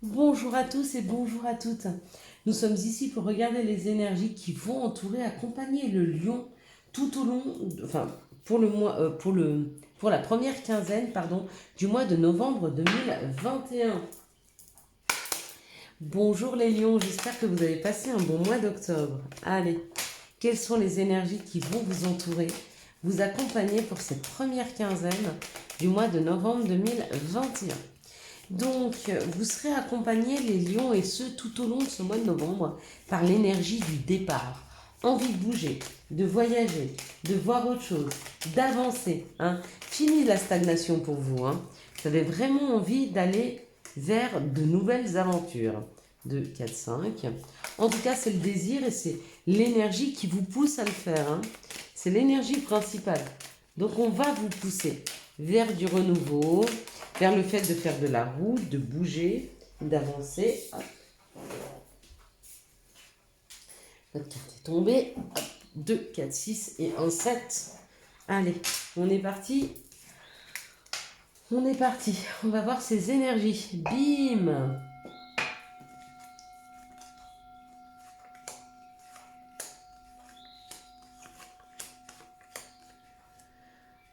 Bonjour à tous et bonjour à toutes. Nous sommes ici pour regarder les énergies qui vont entourer, accompagner le lion tout au long, enfin pour le mois, pour la première quinzaine, pardon, du mois de novembre 2021. Bonjour les lions, j'espère que vous avez passé un bon mois d'octobre. Allez, quelles sont les énergies qui vont vous entourer, vous accompagner pour cette première quinzaine du mois de novembre 2021? Donc, vous serez accompagnés, les lions, et ce tout au long de ce mois de novembre, par l'énergie du départ. Envie de bouger, de voyager, de voir autre chose, d'avancer. Fini la stagnation pour vous. Vous avez vraiment envie d'aller vers de nouvelles aventures. 2, 4, 5. En tout cas, c'est le désir et c'est l'énergie qui vous pousse à le faire. C'est l'énergie principale. Donc, on va vous pousser vers du renouveau, vers le fait de faire de la route, de bouger, d'avancer. Votre carte est tombée. 2, 4, 6 et 1, 7. Allez, on est parti. On est parti. On va voir ces énergies. Bim!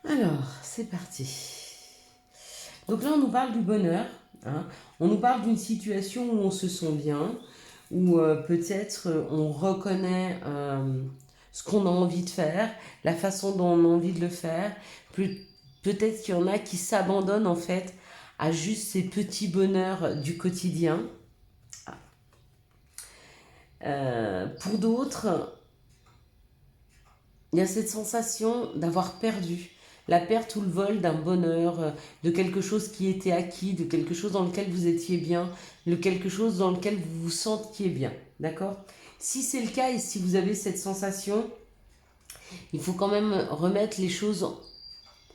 Alors, c'est parti. Donc là, on nous parle du bonheur. On nous parle d'une situation où on se sent bien, où peut-être on reconnaît ce qu'on a envie de faire, la façon dont on a envie de le faire. Peut-être qu'il y en a qui s'abandonnent en fait à juste ces petits bonheurs du quotidien. Pour d'autres, il y a cette sensation d'avoir perdu. La perte ou le vol d'un bonheur, de quelque chose qui était acquis, de quelque chose dans lequel vous étiez bien, de quelque chose dans lequel vous vous sentiez bien. D'accord? Si c'est le cas et si vous avez cette sensation, il faut quand même remettre les choses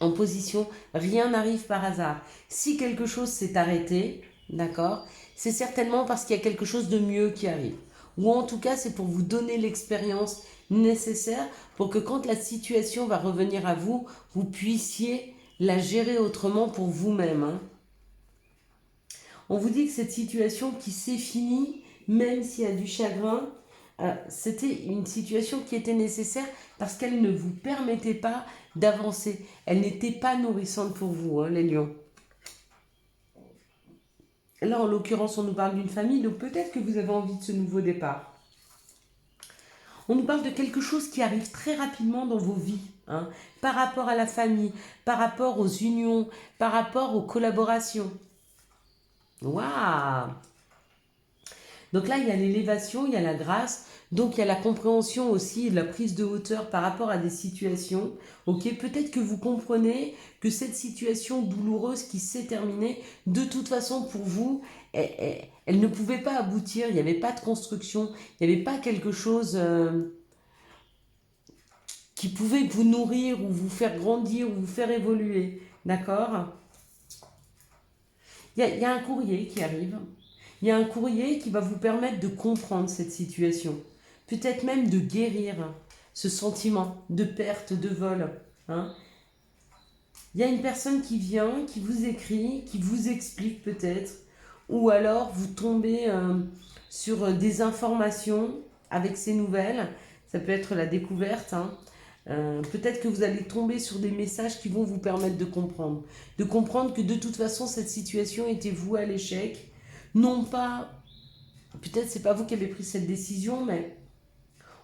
en position. Rien n'arrive par hasard. Si quelque chose s'est arrêté, d'accord, c'est certainement parce qu'il y a quelque chose de mieux qui arrive. Ou en tout cas, c'est pour vous donner l'expérience nécessaire pour que quand la situation va revenir à vous, vous puissiez la gérer autrement pour vous-même. On vous dit que cette situation qui s'est finie, même s'il y a du chagrin, c'était une situation qui était nécessaire parce qu'elle ne vous permettait pas d'avancer. Elle n'était pas nourrissante pour vous, les lions. Là, en l'occurrence, on nous parle d'une famille, donc peut-être que vous avez envie de ce nouveau départ. On nous parle de quelque chose qui arrive très rapidement dans vos vies, par rapport à la famille, par rapport aux unions, par rapport aux collaborations. Waouh! Donc là, il y a l'élévation, il y a la grâce, donc il y a la compréhension aussi, la prise de hauteur par rapport à des situations. Ok, peut-être que vous comprenez que cette situation douloureuse qui s'est terminée, de toute façon pour vous, elle ne pouvait pas aboutir, il n'y avait pas de construction, il n'y avait pas quelque chose qui pouvait vous nourrir ou vous faire grandir ou vous faire évoluer. D'accord? Il y a un courrier qui arrive. Il y a un courrier qui va vous permettre de comprendre cette situation. Peut-être même de guérir ce sentiment de perte, de vol. Il y a une personne qui vient, qui vous écrit, qui vous explique peut-être. Ou alors vous tombez sur des informations avec ces nouvelles. Ça peut être la découverte. Peut-être que vous allez tomber sur des messages qui vont vous permettre de comprendre. De comprendre que de toute façon, cette situation était vouée à l'échec. Non pas, peut-être c'est pas vous qui avez pris cette décision, mais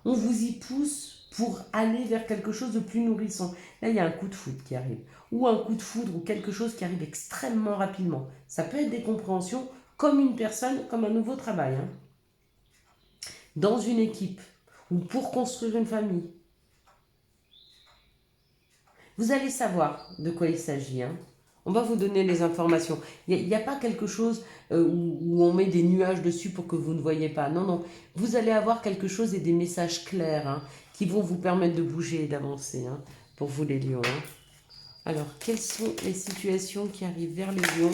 on vous y pousse pour aller vers quelque chose de plus nourrissant. Là, il y a un coup de foudre qui arrive. Ou un coup de foudre ou quelque chose qui arrive extrêmement rapidement. Ça peut être des compréhensions comme une personne, comme un nouveau travail. Dans une équipe ou pour construire une famille. Vous allez savoir de quoi il s'agit. On va vous donner les informations. Il n'y a pas quelque chose où on met des nuages dessus pour que vous ne voyez pas. Non, non. Vous allez avoir quelque chose et des messages clairs qui vont vous permettre de bouger et d'avancer pour vous les lions. Alors, quelles sont les situations qui arrivent vers les lions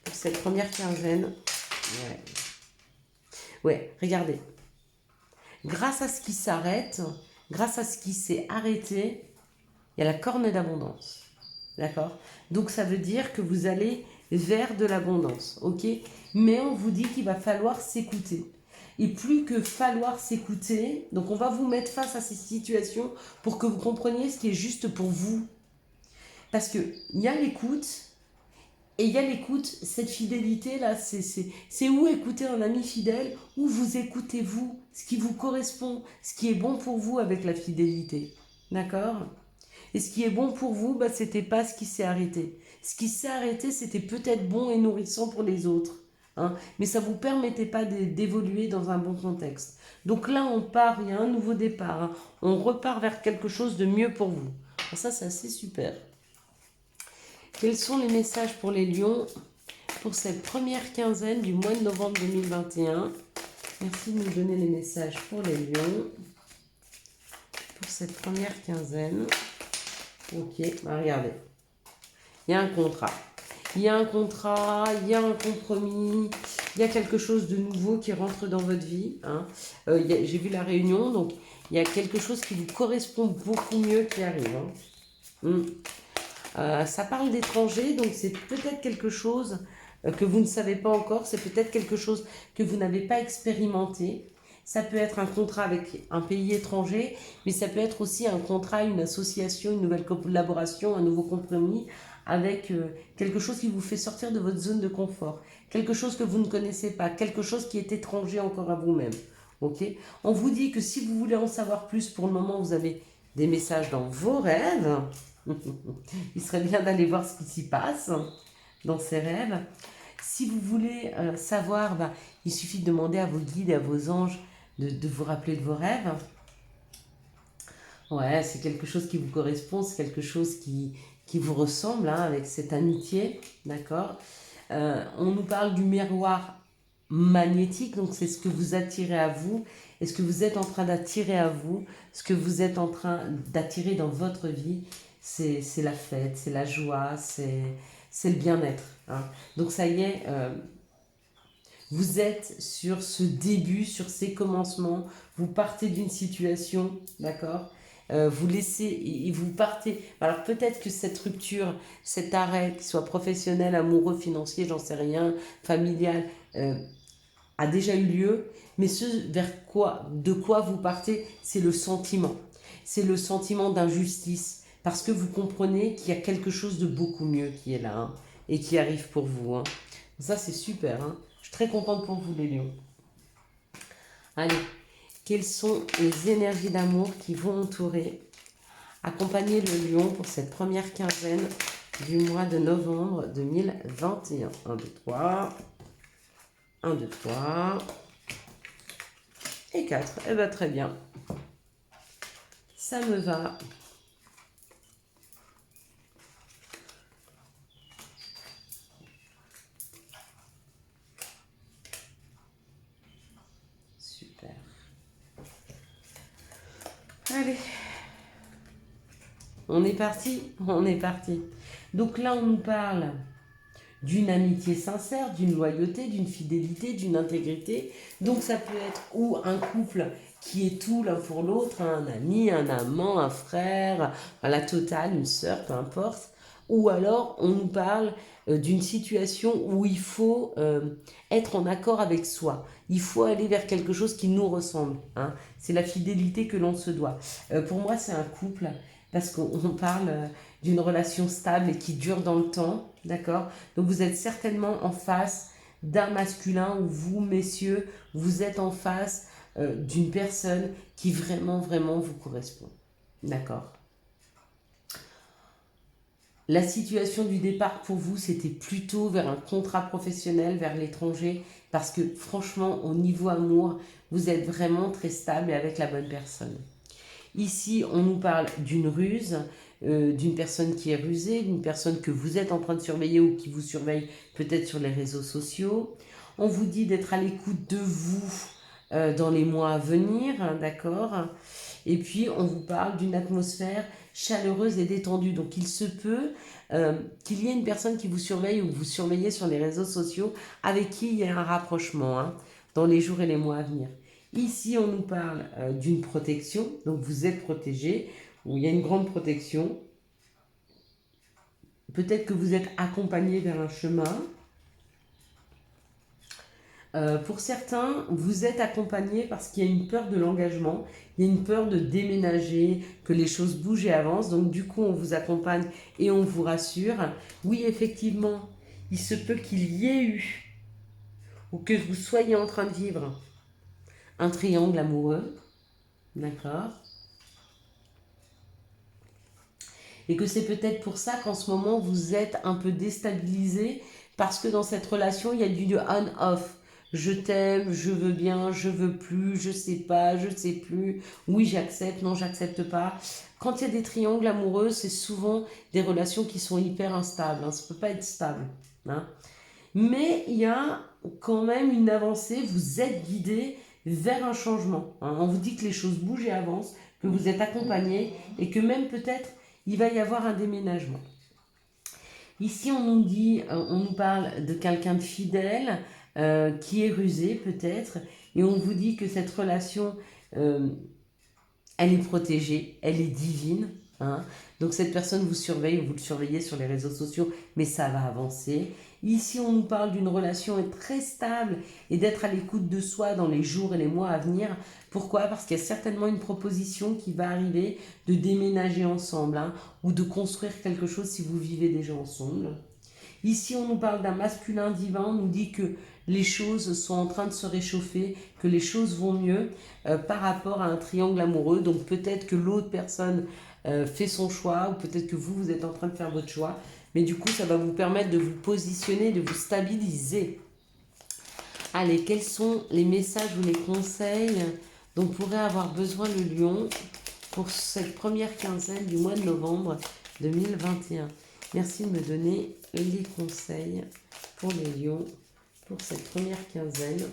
pour cette première quinzaine? Ouais, regardez. Grâce à ce qui s'arrête, grâce à ce qui s'est arrêté, il y a la corne d'abondance. D'accord? Donc ça veut dire que vous allez vers de l'abondance. Ok? mais on vous dit qu'il va falloir s'écouter. Et plus que falloir s'écouter, donc on va vous mettre face à ces situations pour que vous compreniez ce qui est juste pour vous. Parce qu'il y a l'écoute, et il y a l'écoute, cette fidélité-là, c'est où écouter un ami fidèle, où vous écoutez vous, ce qui vous correspond, ce qui est bon pour vous avec la fidélité. D'accord ? Et ce qui est bon pour vous, bah, c'était pas ce qui s'est arrêté. Ce qui s'est arrêté, c'était peut-être bon et nourrissant pour les autres. Hein, mais ça ne vous permettait pas d'évoluer dans un bon contexte. Donc là, on part, il y a un nouveau départ. Hein, on repart vers quelque chose de mieux pour vous. Alors ça, c'est assez super. Quels sont les messages pour les lions pour cette première quinzaine du mois de novembre 2021? Merci de nous donner les messages pour les lions pour cette première quinzaine. Ok, bah regardez. Il y a un contrat. Il y a un contrat, il y a un compromis, il y a quelque chose de nouveau qui rentre dans votre vie. Hein. J'ai vu la réunion, donc il y a quelque chose qui vous correspond beaucoup mieux qui arrive. Hein. Ça parle d'étranger, donc c'est peut-être quelque chose que vous ne savez pas encore, c'est peut-être quelque chose que vous n'avez pas expérimenté. Ça peut être un contrat avec un pays étranger, mais ça peut être aussi un contrat, une association, une nouvelle collaboration, un nouveau compromis avec quelque chose qui vous fait sortir de votre zone de confort, quelque chose que vous ne connaissez pas, quelque chose qui est étranger encore à vous-même. Okay. On vous dit que si vous voulez en savoir plus, pour le moment, vous avez des messages dans vos rêves. Il serait bien d'aller voir ce qui s'y passe dans ces rêves. Si vous voulez savoir, bah, il suffit de demander à vos guides et à vos anges de vous rappeler de vos rêves. Ouais, c'est quelque chose qui vous correspond, c'est quelque chose qui vous ressemble, hein, avec cette amitié, d'accord. On nous parle du miroir magnétique, donc c'est ce que vous attirez à vous, et ce que vous êtes en train d'attirer à vous, ce que vous êtes en train d'attirer dans votre vie, c'est la fête, c'est la joie, c'est le bien-être. Hein. Donc ça y est, vous êtes sur ce début, sur ces commencements, vous partez d'une situation, d'accord, vous laissez et vous partez. Alors peut-être que cette rupture, cet arrêt, qu'il soit professionnel, amoureux, financier, j'en sais rien, familial, a déjà eu lieu, mais ce de quoi vous partez, c'est le sentiment. C'est le sentiment d'injustice, parce que vous comprenez qu'il y a quelque chose de beaucoup mieux qui est là, hein, et qui arrive pour vous. Hein. Ça, c'est super. Hein. Je suis très contente pour vous, les lions. Allez, quelles sont les énergies d'amour qui vont accompagner le lion pour cette première quinzaine du mois de novembre 2021? 1, 2, 3. 1, 2, 3. Et 4. Eh bien, très bien. Ça me va. Super. Allez. On est parti? On est parti. Donc là, on nous parle d'une amitié sincère, d'une loyauté, d'une fidélité, d'une intégrité. Donc ça peut être ou un couple qui est tout l'un pour l'autre, un ami, un amant, un frère, la totale, une sœur, peu importe. Ou alors on nous parle d'une situation où il faut être en accord avec soi. Il faut aller vers quelque chose qui nous ressemble. Hein. C'est la fidélité que l'on se doit. Pour moi, c'est un couple parce qu'on parle d'une relation stable et qui dure dans le temps, d'accord? Donc vous êtes certainement en face d'un masculin où vous, messieurs, vous êtes en face d'une personne qui vraiment, vraiment vous correspond, d'accord? La situation du départ pour vous, c'était plutôt vers un contrat professionnel, vers l'étranger, parce que franchement, au niveau amour, vous êtes vraiment très stable et avec la bonne personne. Ici, on nous parle d'une ruse, d'une personne qui est rusée, d'une personne que vous êtes en train de surveiller ou qui vous surveille peut-être sur les réseaux sociaux. On vous dit d'être à l'écoute de vous dans les mois à venir, hein, d'accord? Et puis, on vous parle d'une atmosphère chaleureuse et détendue. Donc, il se peut qu'il y ait une personne qui vous surveille ou que vous surveillez sur les réseaux sociaux avec qui il y a un rapprochement, hein, dans les jours et les mois à venir. Ici, on nous parle d'une protection, donc vous êtes protégé, où il y a une grande protection. Peut-être que vous êtes accompagné vers un chemin. Pour certains, vous êtes accompagné parce qu'il y a une peur de l'engagement, il y a une peur de déménager, que les choses bougent et avancent. Donc du coup, on vous accompagne et on vous rassure. Oui, effectivement, il se peut qu'il y ait eu, ou que vous soyez en train de vivre, un triangle amoureux, d'accord? Et que c'est peut-être pour ça qu'en ce moment, vous êtes un peu déstabilisé, parce que dans cette relation, il y a du on-off. Je t'aime, je veux bien, je veux plus, je sais pas, je sais plus. Oui, j'accepte, non, j'accepte pas. Quand il y a des triangles amoureux, c'est souvent des relations qui sont hyper instables, hein. Ça peut pas être stable, hein. Mais il y a quand même une avancée, vous êtes guidé vers un changement, hein. On vous dit que les choses bougent et avancent, que vous êtes accompagné et que même peut-être il va y avoir un déménagement. Ici, on nous dit, on nous parle de quelqu'un de fidèle, qui est rusé peut-être, et on vous dit que cette relation, euh, elle est protégée, elle est divine, hein. Donc cette personne vous surveille, vous le surveillez sur les réseaux sociaux, mais ça va avancer. Ici, on nous parle d'une relation très stable et d'être à l'écoute de soi dans les jours et les mois à venir. Pourquoi? Parce qu'il y a certainement une proposition qui va arriver de déménager ensemble, hein, ou de construire quelque chose si vous vivez déjà ensemble. Ici, on nous parle d'un masculin divin, on nous dit que les choses sont en train de se réchauffer, que les choses vont mieux par rapport à un triangle amoureux. Donc peut-être que l'autre personne fait son choix, ou peut-être que vous, vous êtes en train de faire votre choix. Mais du coup, ça va vous permettre de vous positionner, de vous stabiliser. Allez, quels sont les messages ou les conseils dont pourrait avoir besoin le lion pour cette première quinzaine du mois de novembre 2021? Merci de me donner les conseils pour les lions pour cette première quinzaine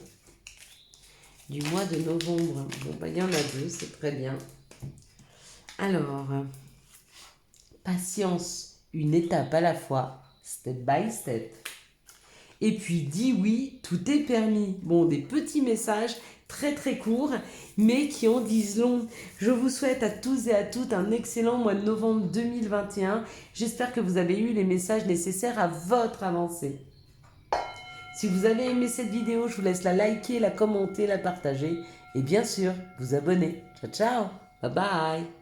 du mois de novembre. Bon, bah, il y en a deux, c'est très bien. Alors, patience, une étape à la fois, step by step. Et puis, dis oui, tout est permis. Bon, des petits messages très très courts, mais qui en disent long. Je vous souhaite à tous et à toutes un excellent mois de novembre 2021. J'espère que vous avez eu les messages nécessaires à votre avancée. Si vous avez aimé cette vidéo, je vous laisse la liker, la commenter, la partager et bien sûr, vous abonner. Ciao ciao, bye bye.